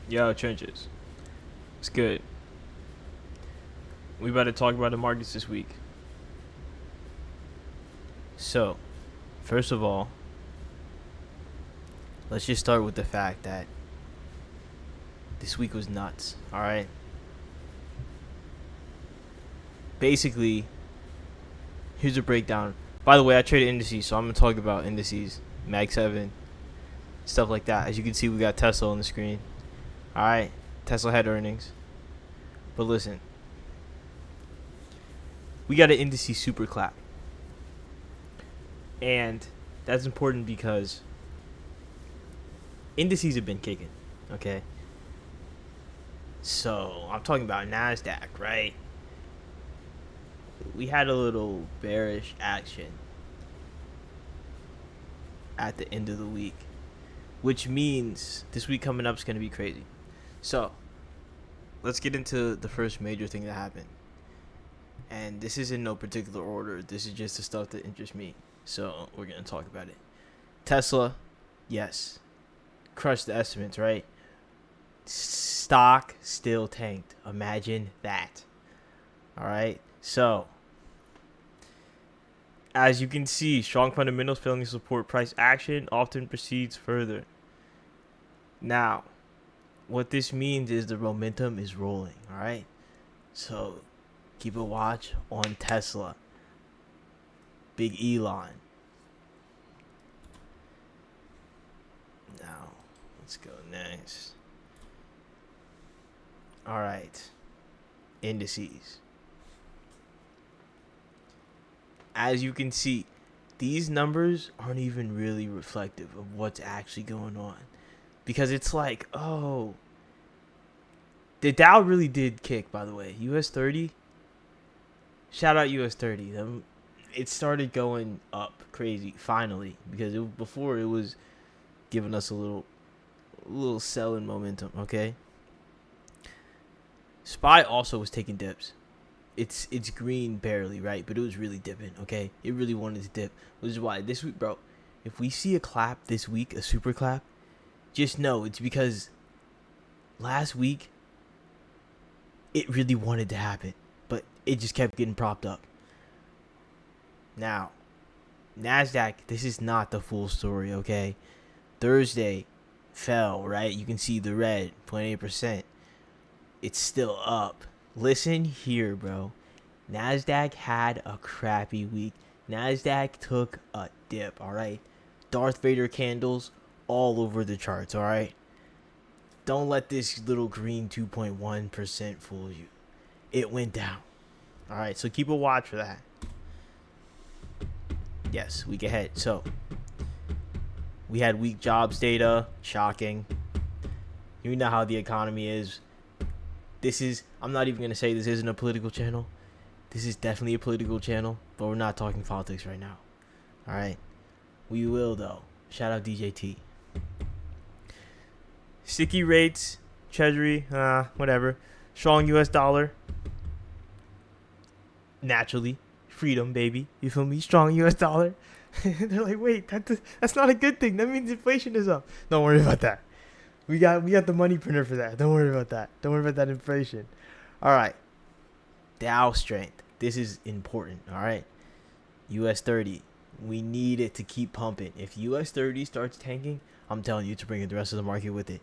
Yo, trenches. It's good. We about to talk about the markets this week. So, first of all, let's just start with the fact that this week was nuts. All right. Basically, here's a breakdown. By the way, I traded indices, so I'm gonna talk about indices, Mag 7, stuff like that. As you can see, we got Tesla on the screen. All right, Tesla had earnings, but listen, we got an indices super clap, and that's important because indices have been kicking. Okay, so I'm talking about Nasdaq, right? We had a little bearish action at the end of the week, which means this week coming up is going to be crazy. So, let's get into the first major thing that happened. And this is in no particular order. This is just the stuff that interests me. So, we're going to talk about it. Tesla, yes. Crushed the estimates, right? Stock still tanked. Imagine that. All right. So, as you can see, strong fundamentals failing to support price action often proceeds further. Now, what this means is the momentum is rolling, all right? So, keep a watch on Tesla. Big Elon. Now, let's go next. All right. Indices. As you can see, these numbers aren't even really reflective of what's actually going on. Because it's like, oh, the Dow really did kick, by the way. US 30. Shout out US 30. It started going up crazy, finally. Because before it was giving us a little selling momentum, okay? SPY also was taking dips. It's green barely, right? But it was really dipping, okay? It really wanted to dip. Which is why this week, bro, if we see a clap this week, a super clap, just know it's because last week it really wanted to happen, but it just kept getting propped up. Now, Nasdaq, this is not the full story, okay? Thursday fell, right? You can see the red, 28%. It's still up. Listen here, bro. Nasdaq had a crappy week. Nasdaq took a dip, all right? Darth Vader candles all over the charts, all right? Don't let this little green 2.1% fool you. It went down. All right, so keep a watch for that. Yes, week ahead. So, we had weak jobs data. Shocking. You know how the economy is. I'm not even going to say this isn't a political channel. This is definitely a political channel, but we're not talking politics right now. All right? We will, though. Shout out DJT. Sticky rates, Treasury, whatever. Strong US dollar. Naturally. Freedom, baby. You feel me? Strong US dollar. They're like, wait, that's not a good thing. That means inflation is up. Don't worry about that. We got the money printer for that. Don't worry about that. Don't worry about that inflation. All right. Dow strength. This is important. All right. US 30. We need it to keep pumping. If US 30 starts tanking, I'm telling you to bring the rest of the market with it.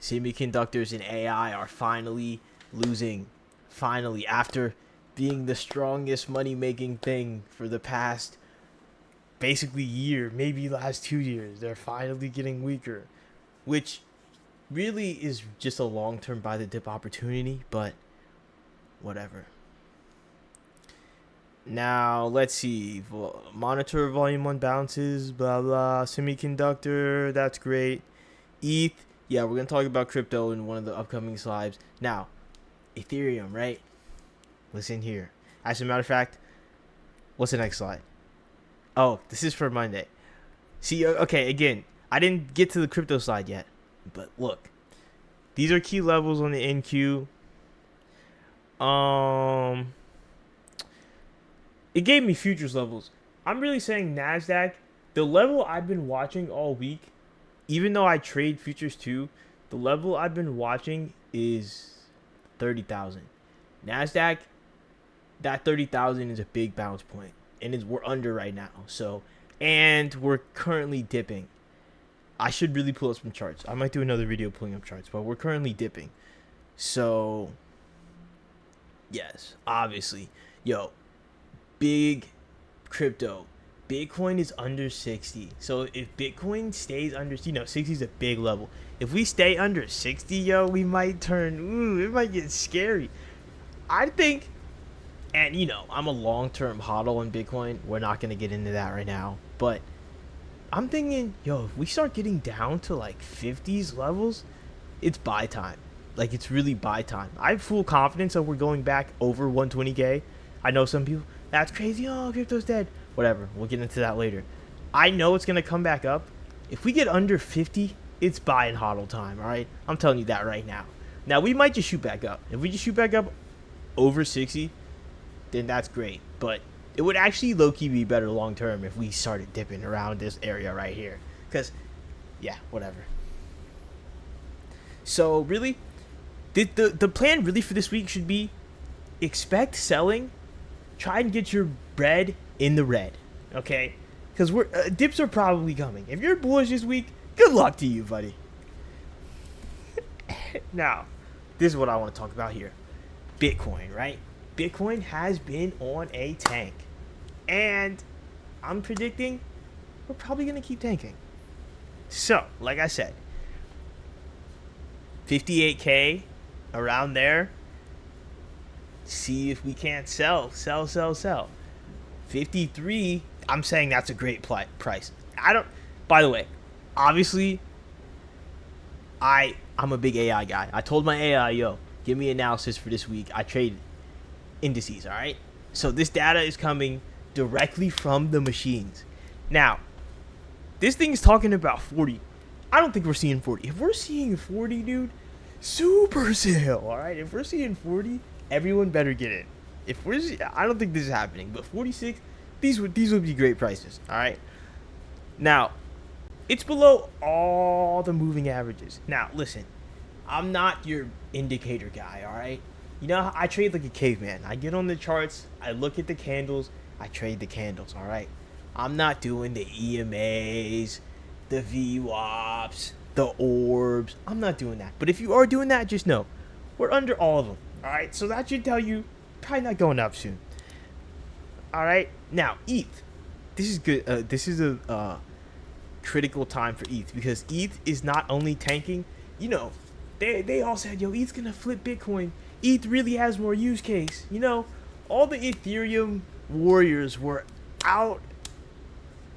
Semiconductors and AI are finally losing. Finally, after being the strongest money-making thing for the past basically year, maybe last 2 years, they're finally getting weaker, which really is just a long-term buy the dip opportunity, but whatever. Now, let's see. Monitor volume on bounces, blah, blah. Semiconductor, that's great. ETH, yeah, we're going to talk about crypto in one of the upcoming slides. Now, Ethereum, right? Listen here. As a matter of fact, what's the next slide? Oh, this is for Monday. See, okay, again, I didn't get to the crypto slide yet. But look, these are key levels on the NQ. It gave me futures levels. I'm really saying Nasdaq, the level I've been watching all week, even though I trade futures too, The level I've been watching is 30,000. Nasdaq, that 30,000 is a big bounce point, and we're under right now. So, and we're currently dipping. I should really pull up some charts. I might do another video pulling up charts, but we're currently dipping. So, yes, obviously, yo, big crypto. Bitcoin is under 60. So if Bitcoin stays under, 60 is a big level. If we stay under 60, yo, we might turn, it might get scary. I think, and I'm a long-term hodl on Bitcoin. We're not going to get into that right now. But I'm thinking, yo, if we start getting down to like 50s levels, it's buy time. Like, it's really buy time. I have full confidence that we're going back over 120K. I know some people, that's crazy. Oh, crypto's dead. Whatever. We'll get into that later. I know it's going to come back up. If we get under 50, it's buy and hodl time, all right? I'm telling you that right now. Now, we might just shoot back up. If we just shoot back up over 60, then that's great. But it would actually low-key be better long-term if we started dipping around this area right here. Because, yeah, whatever. So, really, the plan really for this week should be expect selling. Try and get your bread in the red, okay? Because dips are probably coming. If you're bullish this week, good luck to you, buddy. Now, this is what I want to talk about here. Bitcoin, right? Bitcoin has been on a tank. And I'm predicting we're probably going to keep tanking. So, like I said, 58K, around there. See if we can't sell. 53, I'm saying that's a great price. By the way, obviously, I'm a big AI guy. I told my AI, yo, give me analysis for this week. I trade indices, all right? So this data is coming directly from the machines. Now, this thing is talking about 40. I don't think we're seeing 40. If we're seeing 40, dude, super sale, all right? If we're seeing 40, everyone better get in. I don't think this is happening, but 46, these would be great prices, all right? Now, it's below all the moving averages. Now, listen, I'm not your indicator guy, all right? I trade like a caveman. I get on the charts, I look at the candles, I trade the candles, all right? I'm not doing the EMAs, the VWAPs, the orbs. I'm not doing that. But if you are doing that, just know, we're under all of them, all right? So that should tell you probably not going up soon. All right, now ETH. This is good. This is a critical time for ETH because ETH is not only tanking. They all said, yo, ETH's gonna flip Bitcoin. ETH really has more use case. All the Ethereum warriors were out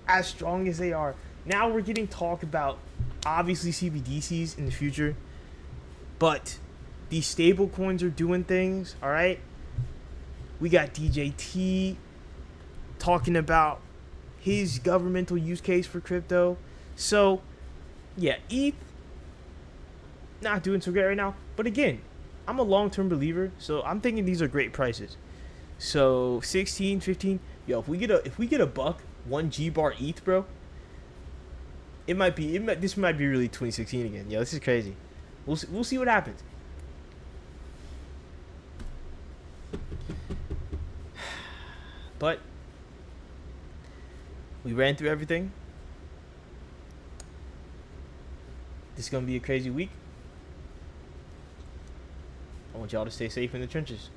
as strong as they are. Now we're getting talk about obviously CBDCs in the future, but these stable coins are doing things. All right. We got DJT talking about his governmental use case for crypto. So, yeah, ETH not doing so great right now. But again, I'm a long-term believer, so I'm thinking these are great prices. So 16, 15, yo, if we get a buck, 1 G bar ETH, bro, this might be really 2016 again. Yo, this is crazy. We'll see what happens. But we ran through everything. This is going to be a crazy week. I want y'all to stay safe in the trenches.